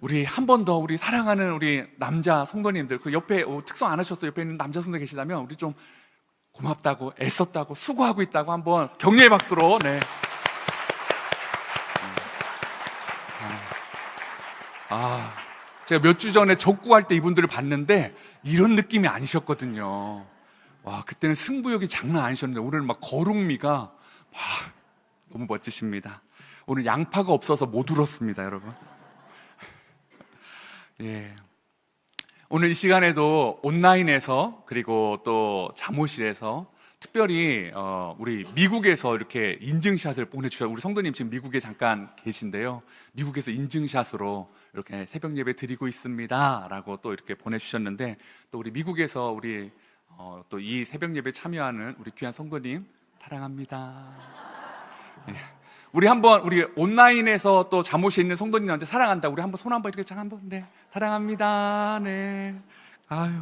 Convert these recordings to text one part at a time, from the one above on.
우리 한 번 더 우리 사랑하는 우리 남자 성도님들, 그 옆에 특성 안 하셨어요? 옆에 있는 남자 성도 계시다면 우리 좀 고맙다고, 애썼다고, 수고하고 있다고 한번 격려의 박수로. 네. 제가 몇 주 전에 족구할 때 이분들을 봤는데 이런 느낌이 아니셨거든요. 와, 그때는 승부욕이 장난 아니셨는데 오늘은 막 거룩미가, 와, 너무 멋지십니다. 오늘 양파가 없어서 못 울었습니다, 여러분. 예. 오늘 이 시간에도 온라인에서 그리고 또 잠옷실에서 특별히 우리 미국에서 이렇게 인증샷을 보내주셔서, 우리 성도님 지금 미국에 잠깐 계신데요, 미국에서 인증샷으로 이렇게 새벽 예배 드리고 있습니다 라고 또 이렇게 보내주셨는데, 또 우리 미국에서 우리 또 이 새벽 예배 참여하는 우리 귀한 성도님 사랑합니다. 예. 우리 한번 우리 온라인에서 또 잠옷에 있는 성도님한테 사랑한다, 우리 한번 손 한번 이렇게 쫙 한번, 네, 사랑합니다. 네. 아유,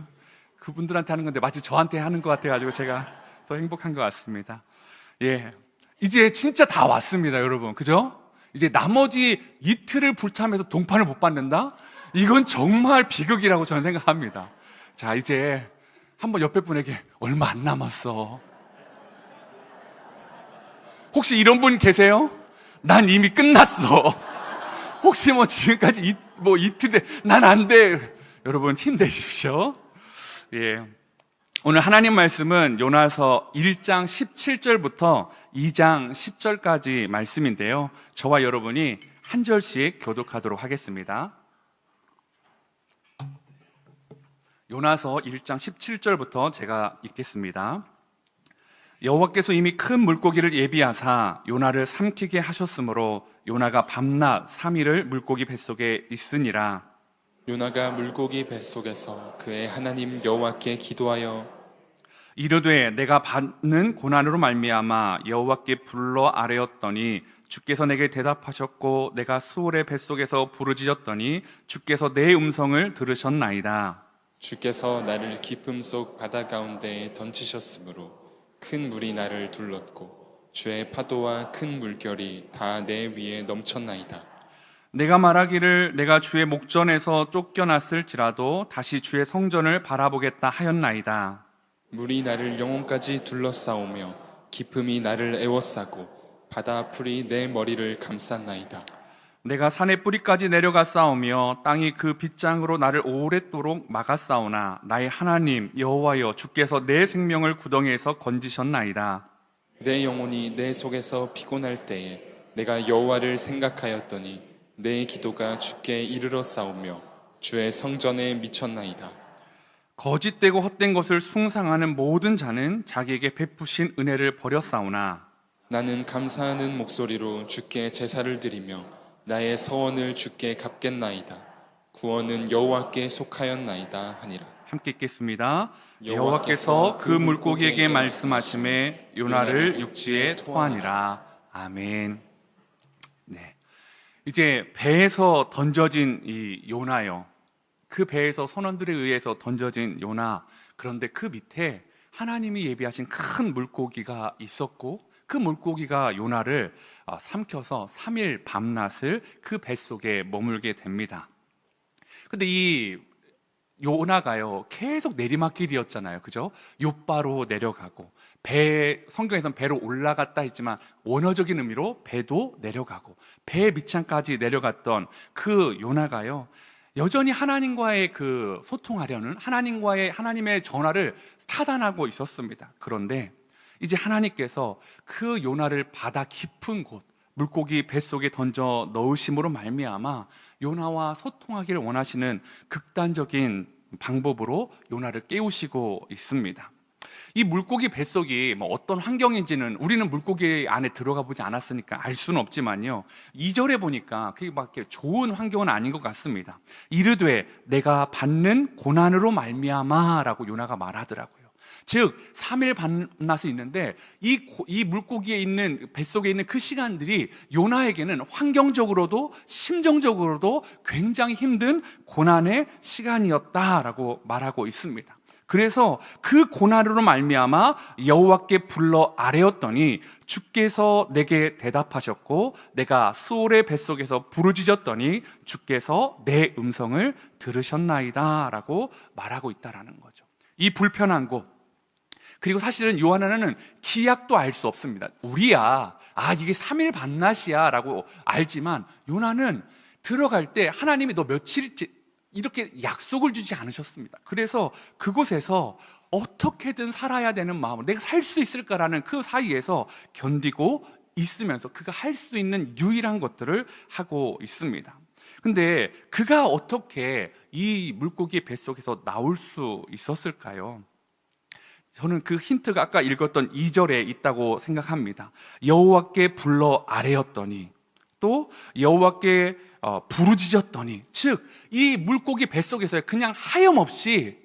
그분들한테 하는 건데 마치 저한테 하는 것 같아가지고 제가 더 행복한 것 같습니다. 예, 이제 진짜 다 왔습니다, 여러분. 그죠? 이제 나머지 이틀을 불참해서 동판을 못 받는다? 이건 정말 비극이라고 저는 생각합니다. 자, 이제 한번 옆에 분에게 얼마 안 남았어, 혹시 이런 분 계세요? 난 이미 끝났어. 혹시 뭐 지금까지 이틀에 난 안 돼. 여러분 힘내십시오. 예. 오늘 하나님 말씀은 요나서 1장 17절부터 2장 10절까지 말씀인데요, 저와 여러분이 한 절씩 교독하도록 하겠습니다. 요나서 1장 17절부터 제가 읽겠습니다. 여호와께서 이미 큰 물고기를 예비하사 요나를 삼키게 하셨으므로 요나가 밤낮 3일을 물고기 뱃속에 있으니라. 요나가 물고기 뱃속에서 그의 하나님 여호와께 기도하여 이르되 내가 받는 고난으로 말미암아 여호와께 불러 아뢰었더니 주께서 내게 대답하셨고 내가 수월의 뱃속에서 부르짖었더니 주께서 내 음성을 들으셨나이다. 주께서 나를 깊음 속 바다 가운데에 던지셨으므로 큰 물이 나를 둘렀고 주의 파도와 큰 물결이 다 내 위에 넘쳤나이다. 내가 말하기를 내가 주의 목전에서 쫓겨났을지라도 다시 주의 성전을 바라보겠다 하였나이다. 물이 나를 영혼까지 둘러싸오며 깊음이 나를 에워싸고 바다 풀이 내 머리를 감쌌나이다. 내가 산의 뿌리까지 내려갔사오며 땅이 그 빗장으로 나를 오랫도록 막았사오나 나의 하나님 여호와여 주께서 내 생명을 구덩이에서 건지셨나이다. 내 영혼이 내 속에서 피곤할 때에 내가 여호와를 생각하였더니 내 기도가 주께 이르러 싸우며 주의 성전에 미쳤나이다. 거짓되고 헛된 것을 숭상하는 모든 자는 자기에게 베푸신 은혜를 버렸사오나 나는 감사하는 목소리로 주께 제사를 드리며 나의 서원을 주께 갚겠나이다. 구원은 여호와께 속하였나이다 하니라. 함께 읽겠습니다. 여호와께서 그 물고기에게 말씀하시매 요나를 육지에 토하니라. 아멘. 네. 이제 배에서 던져진 이 요나요, 그 배에서 선원들에 의해서 던져진 요나, 그런데 그 밑에 하나님이 예비하신 큰 물고기가 있었고 그 물고기가 요나를 삼켜서 3일 밤낮을 그 뱃속에 머물게 됩니다. 근데 이 요나가요 계속 내리막길이었잖아요, 그죠? 욥바로 내려가고 성경에서는 배로 올라갔다 했지만 원어적인 의미로 배도 내려가고 배 밑창까지 내려갔던 그 요나가요 여전히 하나님과의 그 소통하려는 하나님의 전화를 타단하고 있었습니다. 그런데 이제 하나님께서 그 요나를 바다 깊은 곳, 물고기 뱃속에 던져 넣으심으로 말미암아 요나와 소통하기를 원하시는 극단적인 방법으로 요나를 깨우시고 있습니다. 이 물고기 뱃속이 어떤 환경인지는 우리는 물고기 안에 들어가 보지 않았으니까 알 수는 없지만요, 2절에 보니까 그게 밖에 좋은 환경은 아닌 것 같습니다. 이르되 내가 받는 고난으로 말미암아 라고 요나가 말하더라고요. 즉 3일 밤낮이 있는데 이 물고기에 있는 뱃속에 있는 그 시간들이 요나에게는 환경적으로도 심정적으로도 굉장히 힘든 고난의 시간이었다라고 말하고 있습니다. 그래서 그 고난으로 말미암아 여호와께 불러 아뢰었더니 주께서 내게 대답하셨고 내가 수올의 뱃속에서 부르짖었더니 주께서 내 음성을 들으셨나이다 라고 말하고 있다라는 거죠. 이 불편한 곳, 그리고 사실은 요한은 기약도 알 수 없습니다. 우리야 이게 3일 반낮이야 라고 알지만 요나는 들어갈 때 하나님이 너 며칠일지 이렇게 약속을 주지 않으셨습니다. 그래서 그곳에서 어떻게든 살아야 되는 마음으로 내가 살 수 있을까라는 그 사이에서 견디고 있으면서 그가 할 수 있는 유일한 것들을 하고 있습니다. 근데 그가 어떻게 이 물고기 뱃속에서 나올 수 있었을까요? 저는 그 힌트가 아까 읽었던 2절에 있다고 생각합니다. 여호와께 불러 아뢰었더니, 또 여호와께 부르짖었더니, 즉 이 물고기 뱃속에서 그냥 하염없이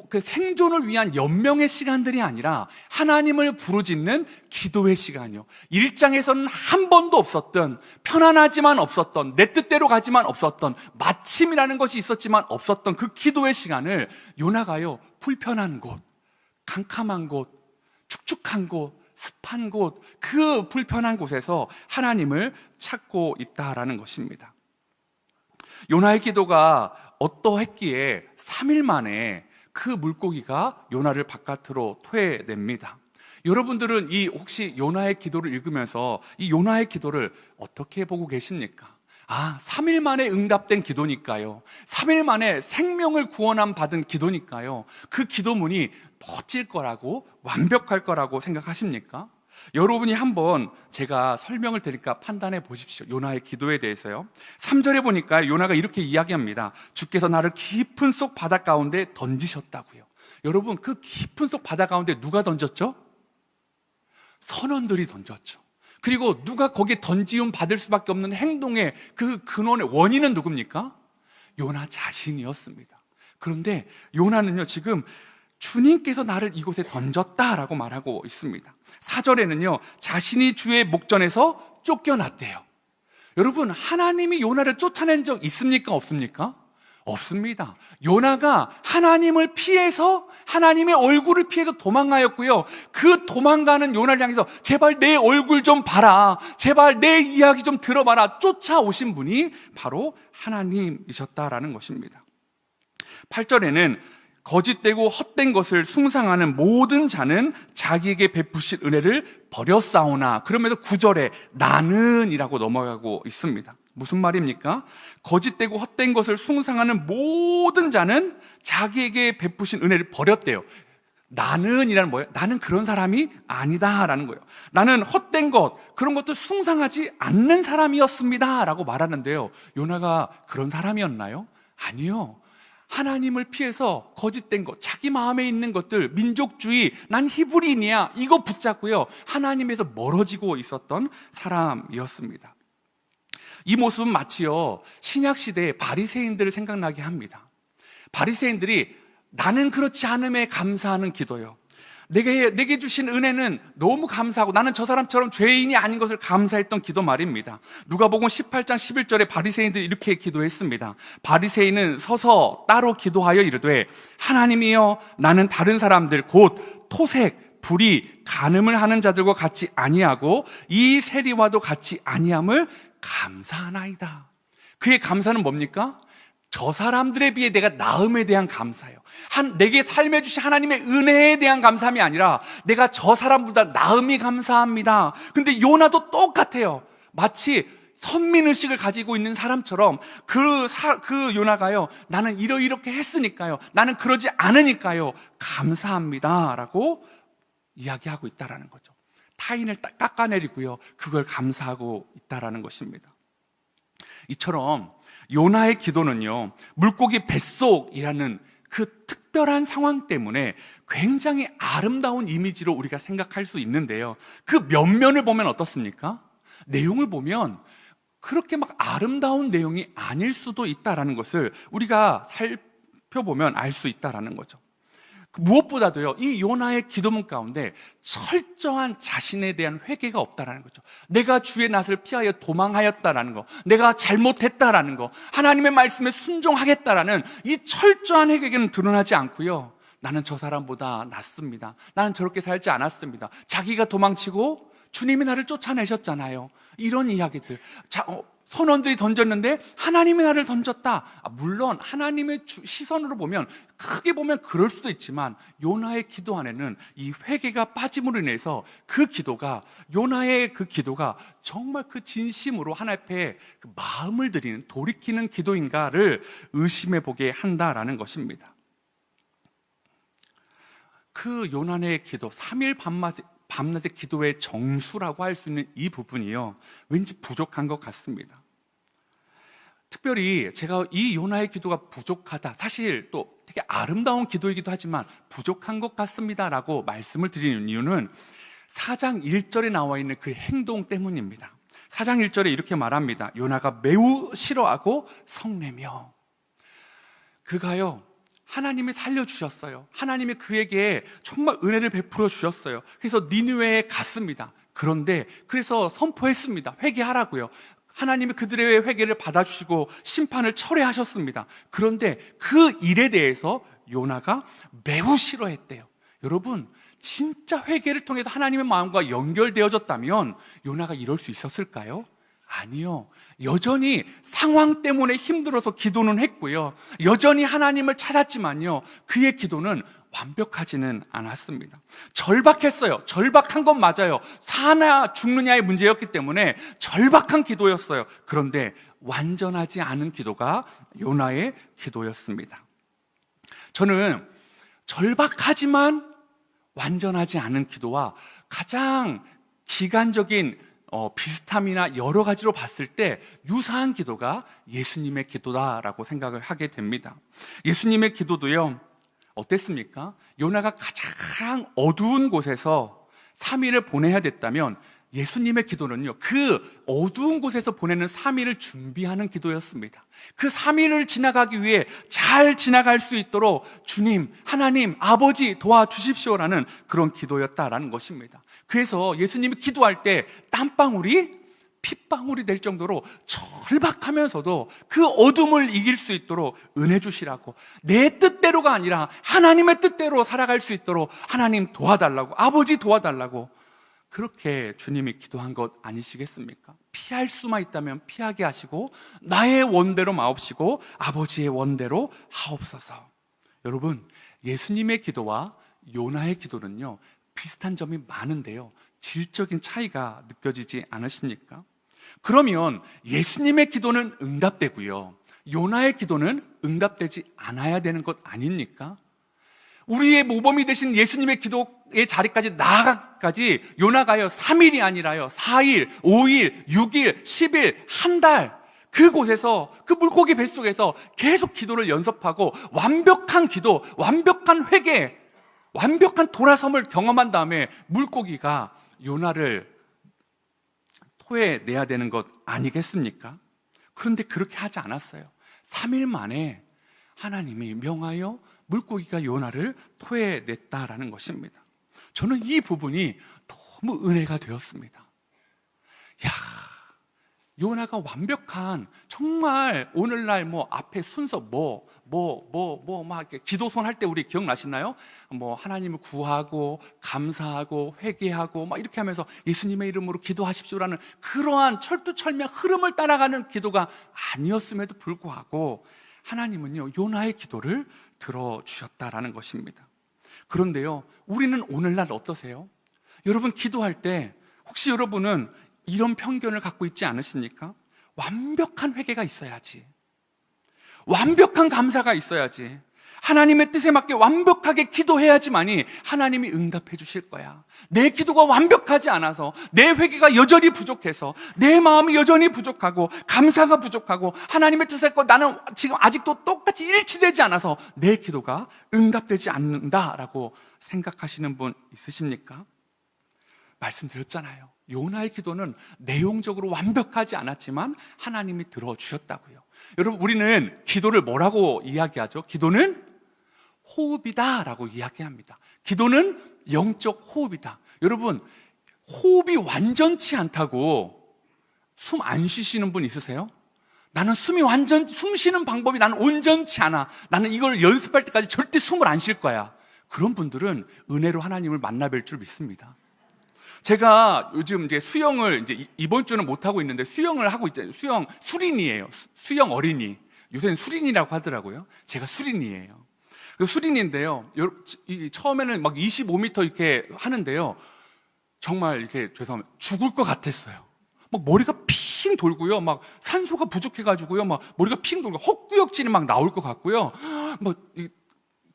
그 생존을 위한 연명의 시간들이 아니라 하나님을 부르짖는 기도의 시간이요, 1장에서는 한 번도 없었던, 편안하지만 없었던, 내 뜻대로 가지만 없었던, 마침이라는 것이 있었지만 없었던 그 기도의 시간을 요나가요, 불편한 곳, 캄캄한 곳, 축축한 곳, 습한 곳, 그 불편한 곳에서 하나님을 찾고 있다라는 것입니다. 요나의 기도가 어떠했기에 3일 만에 그 물고기가 요나를 바깥으로 토해냅니다. 여러분들은 혹시 요나의 기도를 읽으면서 이 요나의 기도를 어떻게 보고 계십니까? 3일 만에 응답된 기도니까요, 3일 만에 생명을 구원함 받은 기도니까요, 그 기도문이 멋질 거라고, 완벽할 거라고 생각하십니까? 여러분이 한번 제가 설명을 드리니까 판단해 보십시오. 요나의 기도에 대해서요. 3절에 보니까 요나가 이렇게 이야기합니다. 주께서 나를 깊은 속 바다 가운데 던지셨다고요. 여러분, 그 깊은 속 바다 가운데 누가 던졌죠? 선원들이 던졌죠. 그리고 누가 거기에 던지움 받을 수밖에 없는 행동의 그 근원의 원인은 누굽니까? 요나 자신이었습니다. 그런데 요나는요, 지금 주님께서 나를 이곳에 던졌다라고 말하고 있습니다. 4절에는요, 자신이 주의 목전에서 쫓겨났대요. 여러분, 하나님이 요나를 쫓아낸 적 있습니까? 없습니까? 없습니다. 요나가 하나님을 피해서, 하나님의 얼굴을 피해서 도망가였고요, 그 도망가는 요나를 향해서 제발 내 얼굴 좀 봐라, 제발 내 이야기 좀 들어봐라, 쫓아오신 분이 바로 하나님이셨다라는 것입니다. 8절에는 거짓되고 헛된 것을 숭상하는 모든 자는 자기에게 베푸신 은혜를 버렸사오나, 그러면서 9절에 나는 이라고 넘어가고 있습니다. 무슨 말입니까? 거짓되고 헛된 것을 숭상하는 모든 자는 자기에게 베푸신 은혜를 버렸대요. 나는 이라는 뭐예요? 나는 그런 사람이 아니다라는 거예요. 나는 헛된 것, 그런 것도 숭상하지 않는 사람이었습니다 라고 말하는데요, 요나가 그런 사람이었나요? 아니요. 하나님을 피해서 거짓된 것, 자기 마음에 있는 것들, 민족주의, 난 히브리인이야, 이거 붙잡고요, 하나님에서 멀어지고 있었던 사람이었습니다. 이 모습은 마치요, 신약시대의 바리새인들을 생각나게 합니다. 바리새인들이 나는 그렇지 않음에 감사하는 기도요, 내게 주신 은혜는 너무 감사하고 나는 저 사람처럼 죄인이 아닌 것을 감사했던 기도 말입니다. 누가복음 18장 11절에 바리새인들이 이렇게 기도했습니다. 바리새인은 서서 따로 기도하여 이르되 하나님이여, 나는 다른 사람들 곧 토색, 불의, 간음을 하는 자들과 같이 아니하고 이 세리와도 같이 아니함을 감사하나이다. 그의 감사는 뭡니까? 저 사람들에 비해 내가 나음에 대한 감사예요. 내게 삶에 주신 하나님의 은혜에 대한 감사함이 아니라 내가 저 사람보다 나음이 감사합니다. 근데 요나도 똑같아요. 마치 선민의식을 가지고 있는 사람처럼 그 요나가요, 나는 이렇게 했으니까요, 나는 그러지 않으니까요, 감사합니다 라고 이야기하고 있다라는 거죠. 타인을 깎아내리고요, 그걸 감사하고 있다라는 것입니다. 이처럼 요나의 기도는요, 물고기 뱃속이라는 그 특별한 상황 때문에 굉장히 아름다운 이미지로 우리가 생각할 수 있는데요, 그 면면을 보면 어떻습니까? 내용을 보면 그렇게 막 아름다운 내용이 아닐 수도 있다라는 것을 우리가 살펴보면 알 수 있다라는 거죠. 무엇보다도요, 이 요나의 기도문 가운데 철저한 자신에 대한 회개가 없다라는 거죠. 내가 주의 낯을 피하여 도망하였다라는 거, 내가 잘못했다라는 거, 하나님의 말씀에 순종하겠다라는 이 철저한 회개는 드러나지 않고요, 나는 저 사람보다 낫습니다. 나는 저렇게 살지 않았습니다. 자기가 도망치고 주님이 나를 쫓아내셨잖아요. 이런 이야기들. 선원들이 던졌는데 하나님이 나를 던졌다. 물론 하나님의 시선으로 보면, 크게 보면 그럴 수도 있지만, 요나의 기도 안에는 이 회개가 빠짐으로 인해서 요나의 그 기도가 정말 그 진심으로 하나님 앞에 그 마음을 들이는, 돌이키는 기도인가를 의심해 보게 한다라는 것입니다. 그 요나의 기도, 3일 밤낮의 기도의 정수라고 할 수 있는 이 부분이요, 왠지 부족한 것 같습니다. 특별히 제가 이 요나의 기도가 부족하다, 사실 또 되게 아름다운 기도이기도 하지만 부족한 것 같습니다 라고 말씀을 드리는 이유는 4장 1절에 나와 있는 그 행동 때문입니다. 4장 1절에 이렇게 말합니다. 요나가 매우 싫어하고 성내며, 그가요, 하나님이 살려주셨어요. 하나님이 그에게 정말 은혜를 베풀어 주셨어요. 그래서 니느웨에 갔습니다. 그래서 선포했습니다. 회개하라고요. 하나님이 그들의 회개를 받아주시고 심판을 철회하셨습니다. 그런데 그 일에 대해서 요나가 매우 싫어했대요. 여러분, 진짜 회개를 통해서 하나님의 마음과 연결되어졌다면 요나가 이럴 수 있었을까요? 아니요. 여전히 상황 때문에 힘들어서 기도는 했고요, 여전히 하나님을 찾았지만요, 그의 기도는 완벽하지는 않았습니다. 절박했어요. 절박한 건 맞아요. 사나 죽느냐의 문제였기 때문에 절박한 기도였어요. 그런데 완전하지 않은 기도가 요나의 기도였습니다. 저는 절박하지만 완전하지 않은 기도와 가장 기간적인 비슷함이나 여러 가지로 봤을 때 유사한 기도가 예수님의 기도다라고 생각을 하게 됩니다. 예수님의 기도도요, 어땠습니까? 요나가 가장 어두운 곳에서 3일을 보내야 됐다면 예수님의 기도는요, 그 어두운 곳에서 보내는 3일을 준비하는 기도였습니다. 그 3일을 지나가기 위해 잘 지나갈 수 있도록 주님, 하나님, 아버지 도와주십시오라는 그런 기도였다라는 것입니다. 그래서 예수님이 기도할 때 땀방울이 핏방울이 될 정도로 절박하면서도 그 어둠을 이길 수 있도록 은혜 주시라고, 내 뜻대로가 아니라 하나님의 뜻대로 살아갈 수 있도록 하나님 도와달라고, 아버지 도와달라고, 그렇게 주님이 기도한 것 아니시겠습니까? 피할 수만 있다면 피하게 하시고 나의 원대로 마옵시고 아버지의 원대로 하옵소서. 여러분, 예수님의 기도와 요나의 기도는요, 비슷한 점이 많은데요, 질적인 차이가 느껴지지 않으십니까? 그러면 예수님의 기도는 응답되고요, 요나의 기도는 응답되지 않아야 되는 것 아닙니까? 우리의 모범이 되신 예수님의 기도의 자리까지 나아가까지 요나가요, 3일이 아니라요 4일, 5일, 6일, 10일, 한 달, 그곳에서, 그 물고기 뱃속에서 계속 기도를 연습하고 완벽한 기도, 완벽한 회개, 완벽한 돌아섬을 경험한 다음에 물고기가 요나를 토해내야 되는 것 아니겠습니까? 그런데 그렇게 하지 않았어요. 3일 만에 하나님이 명하여 물고기가 요나를 토해냈다라는 것입니다. 저는 이 부분이 너무 은혜가 되었습니다. 야, 요나가 완벽한, 정말 오늘날 뭐 앞에 순서 막 이렇게 기도선 할 때 우리 기억나시나요? 뭐 하나님을 구하고 감사하고 회개하고 막 이렇게 하면서 예수님의 이름으로 기도하십시오라는 그러한 철두철미한 흐름을 따라가는 기도가 아니었음에도 불구하고 하나님은요, 요나의 기도를 들어주셨다라는 것입니다. 그런데요, 우리는 오늘날 어떠세요? 여러분, 기도할 때 혹시 여러분은 이런 편견을 갖고 있지 않으십니까? 완벽한 회개가 있어야지, 완벽한 감사가 있어야지, 하나님의 뜻에 맞게 완벽하게 기도해야지만이 하나님이 응답해 주실 거야. 내 기도가 완벽하지 않아서, 내 회개가 여전히 부족해서, 내 마음이 여전히 부족하고 감사가 부족하고 하나님의 뜻에 나는 지금 아직도 똑같이 일치되지 않아서 내 기도가 응답되지 않는다라고 생각하시는 분 있으십니까? 말씀드렸잖아요. 요나의 기도는 내용적으로 완벽하지 않았지만 하나님이 들어주셨다고요. 여러분, 우리는 기도를 뭐라고 이야기하죠? 기도는 호흡이다 라고 이야기합니다. 기도는 영적 호흡이다. 여러분, 호흡이 완전치 않다고 숨 안 쉬시는 분 있으세요? 나는 숨 쉬는 방법이 나는 온전치 않아, 나는 이걸 연습할 때까지 절대 숨을 안 쉴 거야. 그런 분들은 은혜로 하나님을 만나 뵐 줄 믿습니다. 제가 요즘 이제 수영을 이제 이번 주는 못 하고 있는데 수영을 하고 있잖아요. 수린이에요. 수영 어린이. 요새는 수린이라고 하더라고요. 제가 수린이에요. 그 수린인데요. 처음에는 막 25m 이렇게 하는데요. 정말 이렇게 죄송합니다. 죽을 것 같았어요. 막 머리가 핑 돌고요. 막 산소가 부족해가지고요. 막 머리가 핑 돌고 헛구역질이 막 나올 것 같고요. 막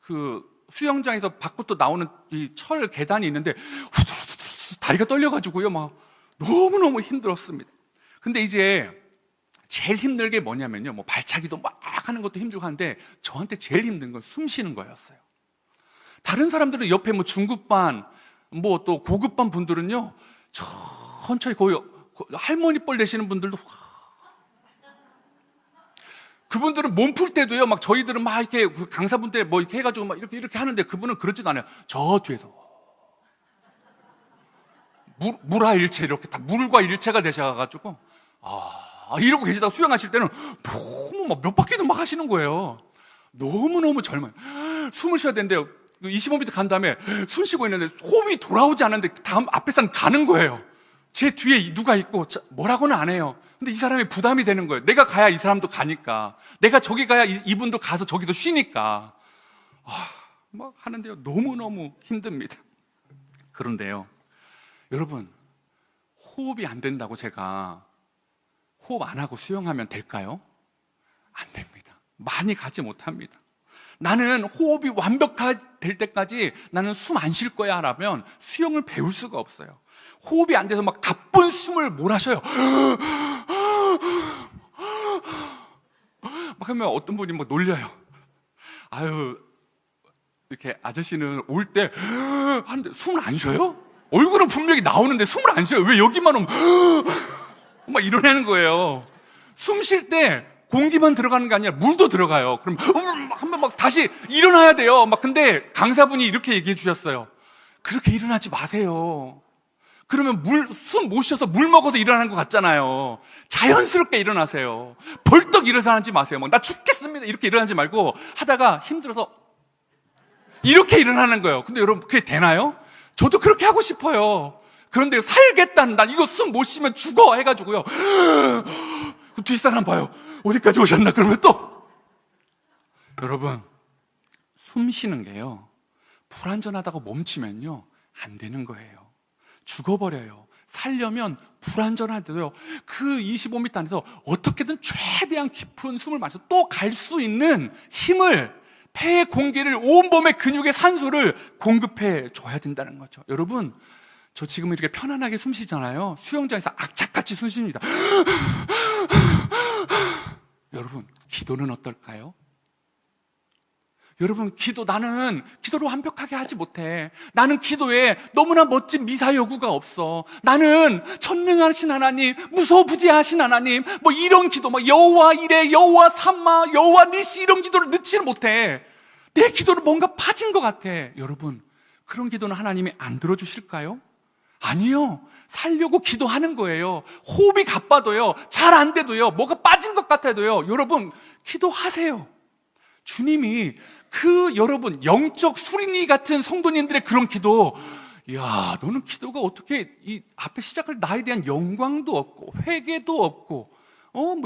그 수영장에서 밖부터 나오는 이 철 계단이 있는데 후두두두 다리가 떨려가지고요. 막 너무너무 힘들었습니다. 근데 이제 제일 힘든 게 뭐냐면요. 뭐 발차기도 막 하는 것도 힘들고 하는데 저한테 제일 힘든 건 숨 쉬는 거였어요. 다른 사람들은 옆에 뭐 중급반, 뭐 또 고급반 분들은요. 천천히 거의 할머니 뻘 되시는 분들도 그분들은 몸 풀 때도요. 막 저희들은 막 이렇게 강사분들 뭐 이렇게 해가지고 막 이렇게 하는데 그분은 그러지도 않아요. 저쪽에서 물화일체 이렇게 다 물과 일체가 되셔가지고 이러고 계시다가 수영하실 때는 너무 막 몇 바퀴도 막 하시는 거예요. 너무너무 젊어요. 숨을 쉬어야 되는데요. 25m 간 다음에 숨 쉬고 있는데 호흡이 돌아오지 않는데 다음 앞에 사람 가는 거예요. 제 뒤에 누가 있고 뭐라고는 안 해요. 근데 이 사람이 부담이 되는 거예요. 내가 가야 이 사람도 가니까. 내가 저기 가야 이분도 가서 저기서 쉬니까. 막 하는데요. 너무너무 힘듭니다. 그런데요. 여러분, 호흡이 안 된다고 제가 호흡 안 하고 수영하면 될까요? 안 됩니다. 많이 가지 못합니다. 나는 호흡이 완벽될 때까지 나는 숨 안 쉴 거야 라면 수영을 배울 수가 없어요. 호흡이 안 돼서 막 가쁜 숨을 몰아쉬어요. 막 하면 어떤 분이 뭐 놀려요. 아유, 이렇게 아저씨는 올 때 하는데 숨을 안 쉬어요? 얼굴은 분명히 나오는데 숨을 안 쉬어요. 왜 여기만 오면 막 이러는 거예요. 숨 쉴 때 공기만 들어가는 게 아니라 물도 들어가요. 그럼 한번 막 다시 일어나야 돼요. 막 근데 강사분이 이렇게 얘기해 주셨어요. 그렇게 일어나지 마세요. 그러면 숨 못 쉬어서 물 먹어서 일어나는 것 같잖아요. 자연스럽게 일어나세요. 벌떡 일어나지 마세요. 막 나 죽겠습니다. 이렇게 일어나지 말고 하다가 힘들어서 이렇게 일어나는 거예요. 근데 여러분 그게 되나요? 저도 그렇게 하고 싶어요. 그런데 살겠다는 난 이거 숨 못 쉬면 죽어 해가지고요. 뒷사람 봐요. 어디까지 오셨나? 그러면 또 여러분 숨 쉬는 게요. 불안전하다고 멈추면요 안 되는 거예요. 죽어버려요. 살려면 불안전하대요. 그 25m 안에서 어떻게든 최대한 깊은 숨을 마셔서 또 갈 수 있는 힘을 폐의 공기를 온몸의 근육의 산소를 공급해 줘야 된다는 거죠. 여러분 저 지금 이렇게 편안하게 숨 쉬잖아요. 수영장에서 악착같이 숨 쉽니다. 여러분 기도는 어떨까요? 여러분 나는 기도를 완벽하게 하지 못해. 나는 기도에 너무나 멋진 미사여구가 없어. 나는 전능하신 하나님, 무소부지하신 하나님, 뭐 이런 기도, 막 여호와 이레, 여호와 삼마, 여호와 니시 이런 기도를 넣지를 못해. 내 기도는 뭔가 빠진 것 같아. 여러분 그런 기도는 하나님이 안 들어주실까요? 아니요. 살려고 기도하는 거예요. 호흡이 가빠도요, 잘 안 돼도요, 뭐가 빠진 것 같아도요, 여러분 기도하세요. 주님이 여러분 영적 수린이 같은 성도님들의 그런 기도, 야, 너는 기도가 어떻게 이 앞에 시작할 나에 대한 영광도 없고 회개도 없고 뭐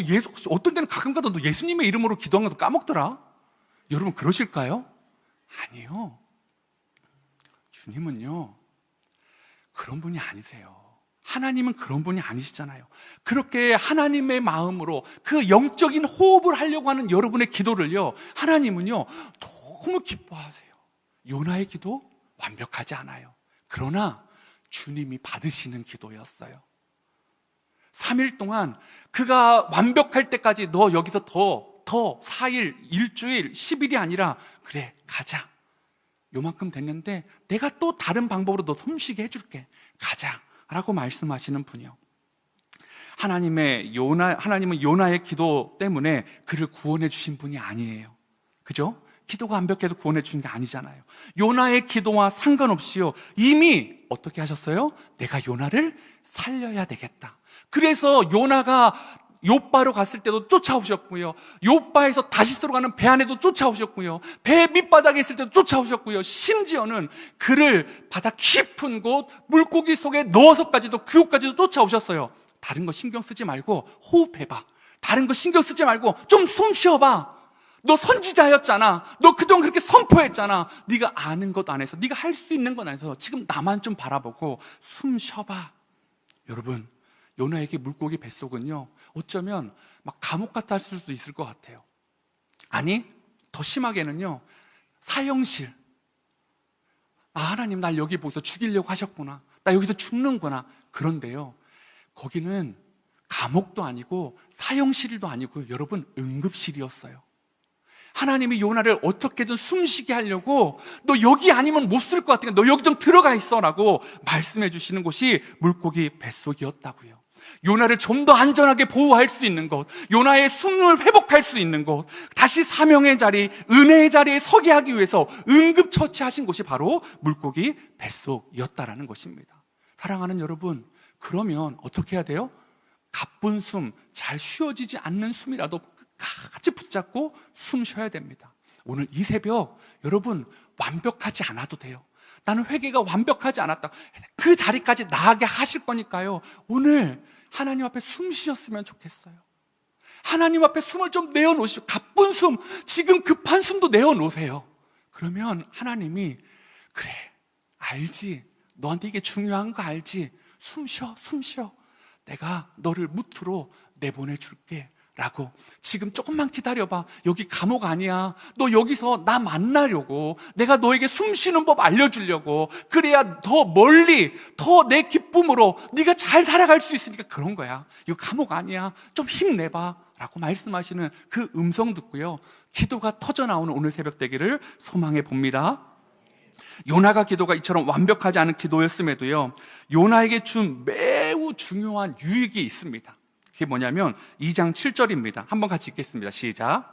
어떤 때는 가끔가다 너 예수님의 이름으로 기도한 것도 까먹더라. 여러분 그러실까요? 아니요. 주님은요 그런 분이 아니세요. 하나님은 그런 분이 아니시잖아요. 그렇게 하나님의 마음으로 그 영적인 호흡을 하려고 하는 여러분의 기도를요, 하나님은요 너무 기뻐하세요. 요나의 기도 완벽하지 않아요. 그러나 주님이 받으시는 기도였어요. 3일 동안 그가 완벽할 때까지 너 여기서 더 4일, 일주일, 10일이 아니라 그래 가자. 요만큼 됐는데 내가 또 다른 방법으로 너 숨쉬게 해줄게. 가자 라고 말씀하시는 분이요. 하나님은 요나의 기도 때문에 그를 구원해 주신 분이 아니에요. 그죠? 기도가 완벽해서 구원해 주신 게 아니잖아요. 요나의 기도와 상관없이요 이미 어떻게 하셨어요? 내가 요나를 살려야 되겠다. 그래서 요나가 욥바로 갔을 때도 쫓아오셨고요. 욥바에서 다시스로 가는 배 안에도 쫓아오셨고요. 배 밑바닥에 있을 때도 쫓아오셨고요. 심지어는 그를 바다 깊은 곳 물고기 속에 넣어서까지도 그곳까지도 쫓아오셨어요. 다른 거 신경 쓰지 말고 호흡해봐. 다른 거 신경 쓰지 말고 좀 숨 쉬어봐. 너 선지자였잖아. 너 그동안 그렇게 선포했잖아. 네가 아는 것 안에서, 네가 할 수 있는 것 안에서 지금 나만 좀 바라보고 숨 쉬어봐. 여러분, 요나에게 물고기 뱃속은요, 어쩌면 막 감옥 같았을 수도 있을 것 같아요. 아니, 더 심하게는요, 사형실. 아, 하나님 날 여기 보고서 죽이려고 하셨구나. 나 여기서 죽는구나. 그런데요, 거기는 감옥도 아니고 사형실도 아니고 여러분, 응급실이었어요. 하나님이 요나를 어떻게든 숨쉬게 하려고 너 여기 아니면 못 쓸 것 같으니까 너 여기 좀 들어가 있어 라고 말씀해 주시는 곳이 물고기 뱃속이었다고요. 요나를 좀 더 안전하게 보호할 수 있는 곳, 요나의 숨을 회복할 수 있는 곳, 다시 사명의 자리, 은혜의 자리에 서게 하기 위해서 응급처치하신 곳이 바로 물고기 뱃속이었다라는 것입니다. 사랑하는 여러분, 그러면 어떻게 해야 돼요? 가쁜 숨, 잘 쉬어지지 않는 숨이라도 끝까지 붙잡고 숨 쉬어야 됩니다. 오늘 이 새벽 여러분 완벽하지 않아도 돼요. 나는 회개가 완벽하지 않았다. 그 자리까지 나아가게 하실 거니까요. 오늘 하나님 앞에 숨 쉬었으면 좋겠어요. 하나님 앞에 숨을 좀 내어놓으시고, 가쁜 숨, 지금 급한 숨도 내어놓으세요. 그러면 하나님이 그래, 알지. 너한테 이게 중요한 거 알지. 숨 쉬어, 숨 쉬어. 내가 너를 무트로 내보내줄게 라고. 지금 조금만 기다려봐. 여기 감옥 아니야. 너 여기서 나 만나려고, 내가 너에게 숨 쉬는 법 알려주려고, 그래야 더 멀리, 더 내 기쁨으로 네가 잘 살아갈 수 있으니까 그런 거야. 이거 감옥 아니야. 좀 힘내봐 라고 말씀하시는 그 음성 듣고요, 기도가 터져나오는 오늘 새벽 되기를 소망해 봅니다. 요나가 기도가 이처럼 완벽하지 않은 기도였음에도요, 요나에게 준 매우 중요한 유익이 있습니다. 그게 뭐냐면 2장 7절입니다. 한번 같이 읽겠습니다. 시작.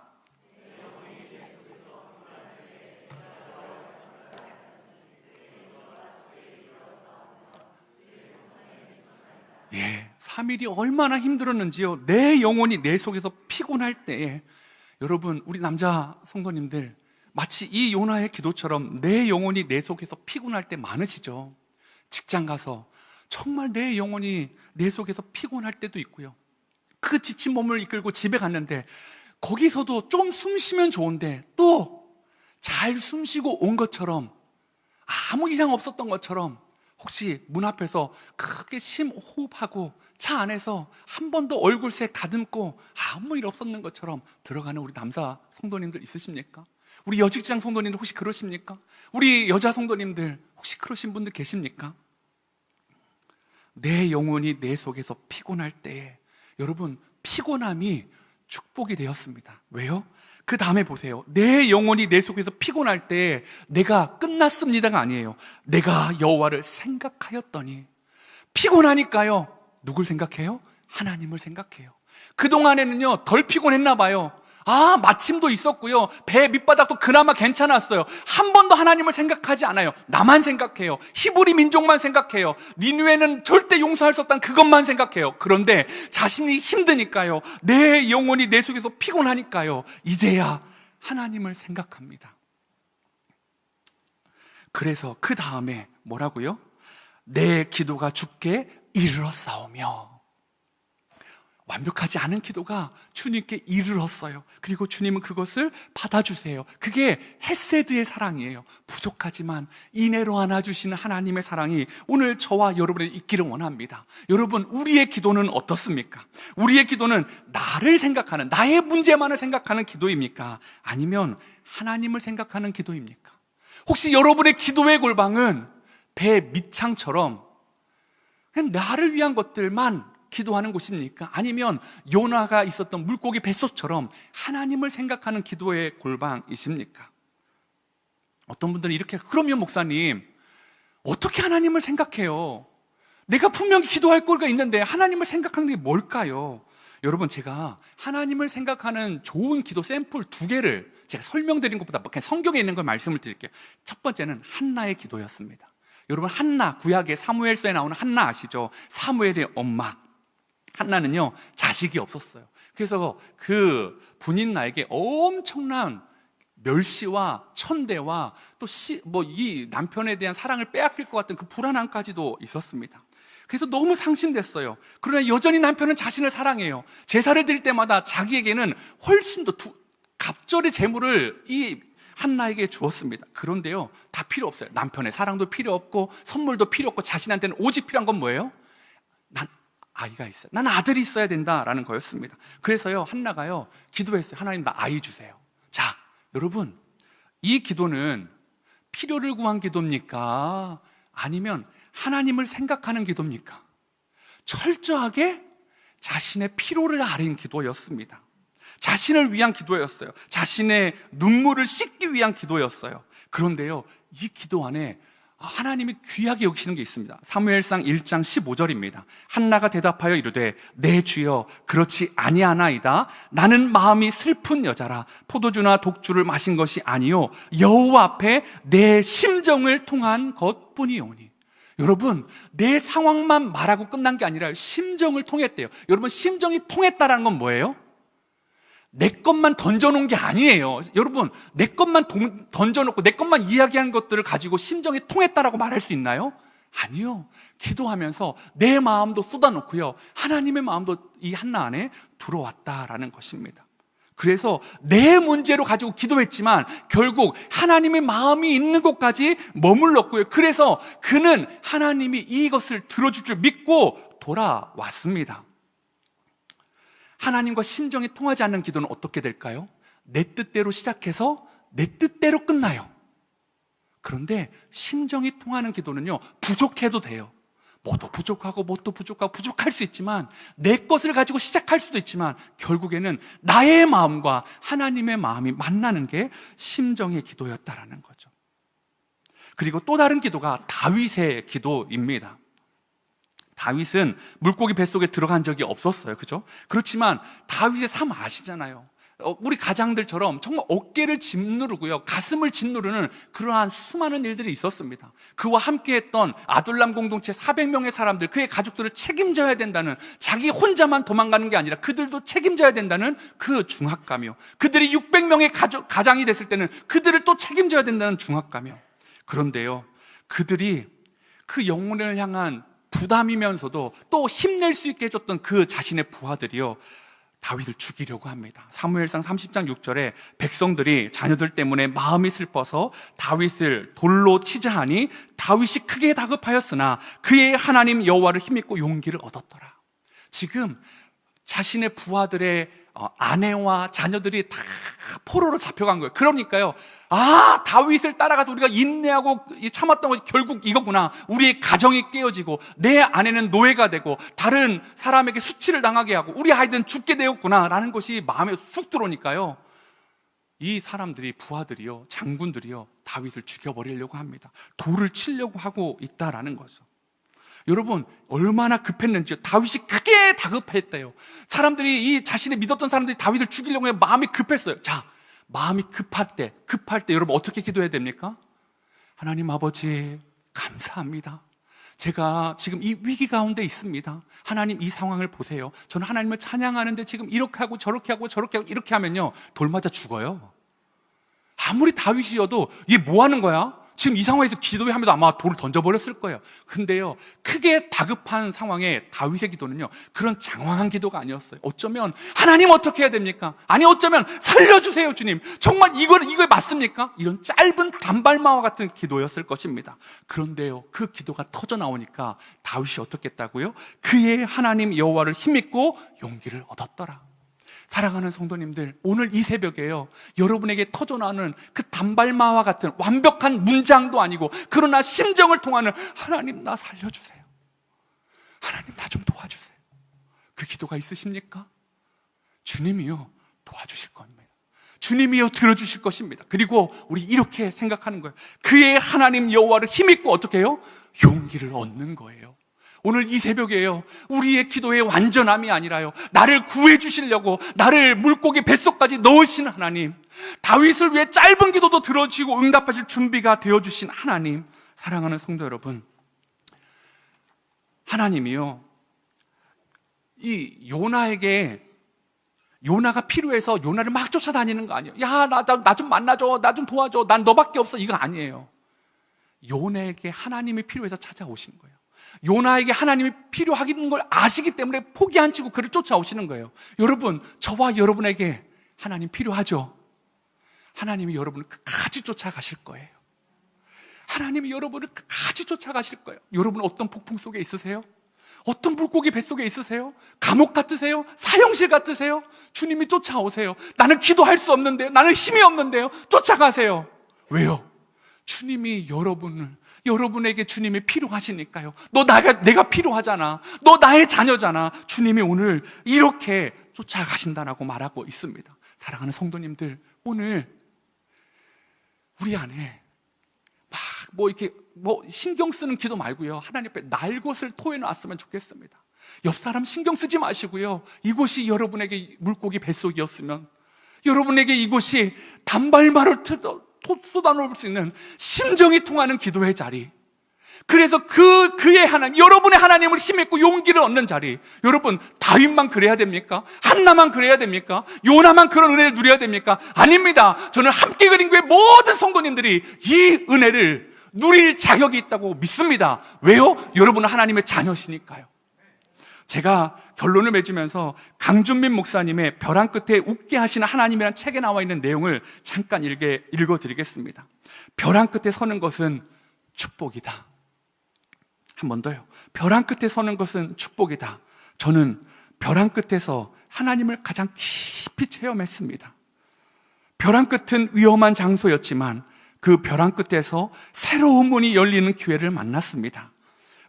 예, 3일이 얼마나 힘들었는지요. 내 영혼이 내 속에서 피곤할 때에, 여러분, 우리 남자 성도님들 마치 이 요나의 기도처럼 내 영혼이 내 속에서 피곤할 때 많으시죠? 직장 가서 정말 내 영혼이 내 속에서 피곤할 때도 있고요. 그 지친 몸을 이끌고 집에 갔는데 거기서도 좀 숨 쉬면 좋은데 또 잘 숨 쉬고 온 것처럼, 아무 이상 없었던 것처럼, 혹시 문 앞에서 크게 심호흡하고 차 안에서 한 번 더 얼굴색 가듬고 아무 일 없었는 것처럼 들어가는 우리 남자 성도님들 있으십니까? 우리 여직장 성도님들 혹시 그러십니까? 우리 여자 성도님들 혹시 그러신 분들 계십니까? 내 영혼이 내 속에서 피곤할 때에, 여러분, 피곤함이 축복이 되었습니다. 왜요? 그 다음에 보세요. 내 영혼이 내 속에서 피곤할 때 내가 끝났습니다가 아니에요. 내가 여호와를 생각하였더니. 피곤하니까요, 누굴 생각해요? 하나님을 생각해요. 그동안에는요 덜 피곤했나 봐요. 아, 마침도 있었고요, 배 밑바닥도 그나마 괜찮았어요. 한 번도 하나님을 생각하지 않아요. 나만 생각해요. 히브리 민족만 생각해요. 니느웨는 절대 용서할 수 없다는 그것만 생각해요. 그런데 자신이 힘드니까요, 내 영혼이 내 속에서 피곤하니까요, 이제야 하나님을 생각합니다. 그래서 그 다음에 뭐라고요? 내 기도가 주께 이르렀사오며. 완벽하지 않은 기도가 주님께 이르렀어요. 그리고 주님은 그것을 받아주세요. 그게 헤세드의 사랑이에요. 부족하지만 인애로 안아주시는 하나님의 사랑이 오늘 저와 여러분에 있기를 원합니다. 여러분, 우리의 기도는 어떻습니까? 우리의 기도는 나를 생각하는, 나의 문제만을 생각하는 기도입니까? 아니면 하나님을 생각하는 기도입니까? 혹시 여러분의 기도의 골방은 배 밑창처럼 그냥 나를 위한 것들만 기도하는 곳입니까? 아니면 요나가 있었던 물고기 뱃속처럼 하나님을 생각하는 기도의 골방이십니까? 어떤 분들은 이렇게, 그러면 목사님 어떻게 하나님을 생각해요? 내가 분명히 기도할 거리가 있는데 하나님을 생각하는 게 뭘까요? 여러분, 제가 하나님을 생각하는 좋은 기도 샘플 2개를 제가 설명드린 것보다 그냥 성경에 있는 걸 말씀을 드릴게요. 첫 번째는 한나의 기도였습니다. 여러분, 한나, 구약의 사무엘서에 나오는 한나 아시죠? 사무엘의 엄마. 한나는요 자식이 없었어요. 그래서 그 분인 나에게 엄청난 멸시와 천대와 또 이 남편에 대한 사랑을 빼앗길 것 같은 그 불안함까지도 있었습니다. 그래서 너무 상심됐어요. 그러나 여전히 남편은 자신을 사랑해요. 제사를 드릴 때마다 자기에게는 훨씬 더 갑절의 재물을 이 한나에게 주었습니다. 그런데요 다 필요 없어요. 남편의 사랑도 필요 없고 선물도 필요 없고 자신한테는 오직 필요한 건 뭐예요? 난 아이가 있어요. 난 아들이 있어야 된다라는 거였습니다. 그래서요 한나가요 기도했어요. 하나님 나 아이 주세요. 자 여러분, 이 기도는 필요를 구한 기도입니까? 아니면 하나님을 생각하는 기도입니까? 철저하게 자신의 필요를 아린 기도였습니다. 자신을 위한 기도였어요. 자신의 눈물을 씻기 위한 기도였어요. 그런데요 이 기도 안에 하나님이 귀하게 여기시는 게 있습니다. 사무엘상 1장 15절입니다. 한나가 대답하여 이르되 내 주여 그렇지 아니하나이다. 나는 마음이 슬픈 여자라. 포도주나 독주를 마신 것이 아니요 여호와 앞에 내 심정을 통한 것뿐이오니. 여러분 내 상황만 말하고 끝난 게 아니라 심정을 통했대요. 여러분 심정이 통했다라는 건 뭐예요? 내 것만 던져놓은 게 아니에요. 여러분 내 것만 던져놓고 내 것만 이야기한 것들을 가지고 심정이 통했다라고 말할 수 있나요? 아니요. 기도하면서 내 마음도 쏟아놓고요 하나님의 마음도 이 한나 안에 들어왔다라는 것입니다. 그래서 내 문제로 가지고 기도했지만 결국 하나님의 마음이 있는 곳까지 머물렀고요. 그래서 그는 하나님이 이것을 들어줄 줄 믿고 돌아왔습니다. 하나님과 심정이 통하지 않는 기도는 어떻게 될까요? 내 뜻대로 시작해서 내 뜻대로 끝나요. 그런데 심정이 통하는 기도는요 부족해도 돼요. 뭐도 부족하고 부족할 수 있지만 내 것을 가지고 시작할 수도 있지만 결국에는 나의 마음과 하나님의 마음이 만나는 게 심정의 기도였다라는 거죠. 그리고 또 다른 기도가 다윗의 기도입니다. 다윗은 물고기 뱃속에 들어간 적이 없었어요. 그죠? 그렇지만 다윗의 삶 아시잖아요. 우리 가장들처럼 정말 어깨를 짓누르고요 가슴을 짓누르는 그러한 수많은 일들이 있었습니다. 그와 함께했던 아둘람 공동체 400명의 사람들, 그의 가족들을 책임져야 된다는, 자기 혼자만 도망가는 게 아니라 그들도 책임져야 된다는 그 중압감이요, 그들이 600명의 가장이 됐을 때는 그들을 또 책임져야 된다는 중압감이요. 그런데요 그들이 그 영혼을 향한 부담이면서도 또 힘낼 수 있게 해줬던 그 자신의 부하들이요 다윗을 죽이려고 합니다. 사무엘상 30장 6절에 백성들이 자녀들 때문에 마음이 슬퍼서 다윗을 돌로 치자 하니 다윗이 크게 다급하였으나 그의 하나님 여호와를 힘입고 용기를 얻었더라. 지금 자신의 부하들의 아내와 자녀들이 다 포로로 잡혀간 거예요. 그러니까요 다윗을 따라가서 우리가 인내하고 참았던 것이 결국 이거구나. 우리의 가정이 깨어지고 내 아내는 노예가 되고 다른 사람에게 수치를 당하게 하고 우리 아이들은 죽게 되었구나 라는 것이 마음에 쑥 들어오니까요 이 사람들이, 부하들이요, 장군들이요 다윗을 죽여버리려고 합니다. 돌을 치려고 하고 있다라는 거죠. 여러분 얼마나 급했는지요. 다윗이 크게 다급했대요. 사람들이, 이 자신의 믿었던 사람들이 다윗을 죽이려고 해 마음이 급했어요. 자, 마음이 급할 때 여러분 어떻게 기도해야 됩니까? 하나님 아버지 감사합니다. 제가 지금 이 위기 가운데 있습니다. 하나님 이 상황을 보세요. 저는 하나님을 찬양하는데 지금 이렇게 하고 저렇게 하고 저렇게 하고 이렇게 하면요 돌 맞아 죽어요. 아무리 다윗이어도 이게 뭐 하는 거야? 지금 이 상황에서 기도하면서 아마 돌을 던져버렸을 거예요. 근데요 크게 다급한 상황에 다윗의 기도는요 그런 장황한 기도가 아니었어요. 어쩌면 하나님 어떻게 해야 됩니까? 아니 어쩌면 살려주세요 주님, 정말 이거에 맞습니까? 이런 짧은 단발마와 같은 기도였을 것입니다. 그런데요 그 기도가 터져 나오니까 다윗이 어떻게 했다고요? 그의 하나님 여호와를 힘입고 용기를 얻었더라. 사랑하는 성도님들, 오늘 이 새벽에요 여러분에게 터져나오는 그 단발마와 같은 완벽한 문장도 아니고 그러나 심정을 통하는 하나님 나 살려주세요, 하나님 나 좀 도와주세요, 그 기도가 있으십니까? 주님이요 도와주실 겁니다. 주님이요 들어주실 것입니다. 그리고 우리 이렇게 생각하는 거예요. 그의 하나님 여호와를 힘입고 어떻게 해요? 용기를 얻는 거예요. 오늘 이 새벽에요 우리의 기도의 완전함이 아니라요 나를 구해 주시려고 나를 물고기 뱃속까지 넣으신 하나님, 다윗을 위해 짧은 기도도 들어주시고 응답하실 준비가 되어주신 하나님, 사랑하는 성도 여러분, 하나님이요 이 요나가 필요해서 요나를 막 쫓아다니는 거 아니에요. 야, 나 좀 만나줘, 나 좀 도와줘, 난 너밖에 없어, 이거 아니에요. 요나에게 하나님이 필요해서 찾아오시는 거예요. 요나에게 하나님이 필요하다는 걸 아시기 때문에 포기 안 치고 그를 쫓아오시는 거예요. 여러분, 저와 여러분에게 하나님 필요하죠? 하나님이 여러분을 끝까지 쫓아가실 거예요. 하나님이 여러분을 끝까지 쫓아가실 거예요. 여러분 어떤 폭풍 속에 있으세요? 어떤 물고기 뱃속에 있으세요? 감옥 같으세요? 사형실 같으세요? 주님이 쫓아오세요. 나는 기도할 수 없는데요, 나는 힘이 없는데요, 쫓아가세요. 왜요? 주님이 여러분에게 주님이 필요하시니까요. 내가 필요하잖아, 너 나의 자녀잖아. 주님이 오늘 이렇게 쫓아가신다라고 말하고 있습니다. 사랑하는 성도님들, 오늘 우리 안에 이렇게 신경 쓰는 기도 말고요, 하나님 앞에 날 곳을 토해 놨으면 좋겠습니다. 옆 사람 신경 쓰지 마시고요, 이곳이 여러분에게 물고기 뱃속이었으면, 여러분에게 이곳이 단발마를 쏟아놓을 수 있는 심정이 통하는 기도의 자리, 그래서 그의 하나님, 여러분의 하나님을 힘입고 용기를 얻는 자리. 여러분, 다윗만 그래야 됩니까? 한나만 그래야 됩니까? 요나만 그런 은혜를 누려야 됩니까? 아닙니다. 저는 함께 그린 교회 모든 성도님들이 이 은혜를 누릴 자격이 있다고 믿습니다. 왜요? 여러분은 하나님의 자녀시니까요. 제가 결론을 맺으면서 강준민 목사님의 벼랑 끝에 웃게 하시는 하나님이라는 책에 나와 있는 내용을 잠깐 읽어드리겠습니다. 벼랑 끝에 서는 것은 축복이다. 한 번 더요. 벼랑 끝에 서는 것은 축복이다. 저는 벼랑 끝에서 하나님을 가장 깊이 체험했습니다. 벼랑 끝은 위험한 장소였지만 그 벼랑 끝에서 새로운 문이 열리는 기회를 만났습니다.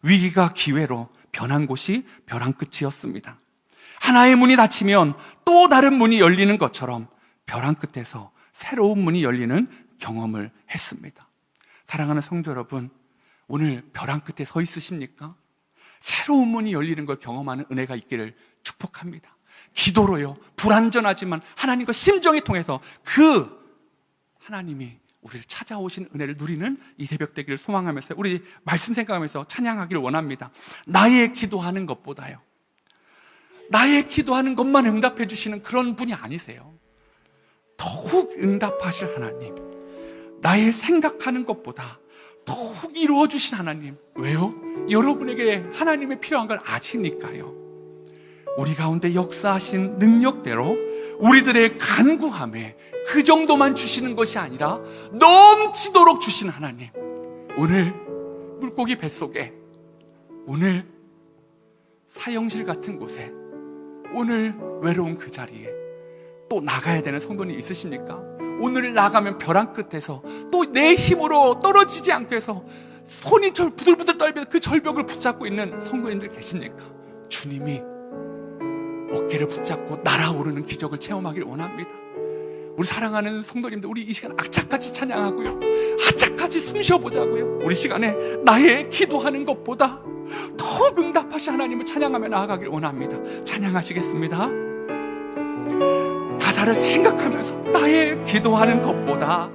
위기가 기회로 변한 곳이 벼랑 끝이었습니다. 하나의 문이 닫히면 또 다른 문이 열리는 것처럼 벼랑 끝에서 새로운 문이 열리는 경험을 했습니다. 사랑하는 성도 여러분, 오늘 벼랑 끝에 서 있으십니까? 새로운 문이 열리는 걸 경험하는 은혜가 있기를 축복합니다. 기도로요, 불완전하지만 하나님과 심정이 통해서 그 하나님이 우리를 찾아오신 은혜를 누리는 이 새벽 되기를 소망하면서 우리 말씀 생각하면서 찬양하기를 원합니다. 나의 기도하는 것보다요, 나의 기도하는 것만 응답해 주시는 그런 분이 아니세요. 더욱 응답하실 하나님, 나의 생각하는 것보다 더욱 이루어주신 하나님. 왜요? 여러분에게 하나님의 필요한 걸 아시니까요. 우리 가운데 역사하신 능력대로 우리들의 간구함에 그 정도만 주시는 것이 아니라 넘치도록 주신 하나님, 오늘 물고기 뱃속에, 오늘 사형실 같은 곳에, 오늘 외로운 그 자리에 또 나가야 되는 성도님 있으십니까? 오늘 나가면 벼랑 끝에서 또 내 힘으로 떨어지지 않고 해서 손이 부들부들 떨면서 그 절벽을 붙잡고 있는 성도님들 계십니까? 주님이 어깨를 붙잡고 날아오르는 기적을 체험하기를 원합니다. 우리 사랑하는 성도님들, 우리 이 시간 악착같이 찬양하고요, 악착같이 숨 쉬어보자고요. 우리 시간에 나의 기도하는 것보다 더욱 응답하신 하나님을 찬양하며 나아가길 원합니다. 찬양하시겠습니다. 가사를 생각하면서 나의 기도하는 것보다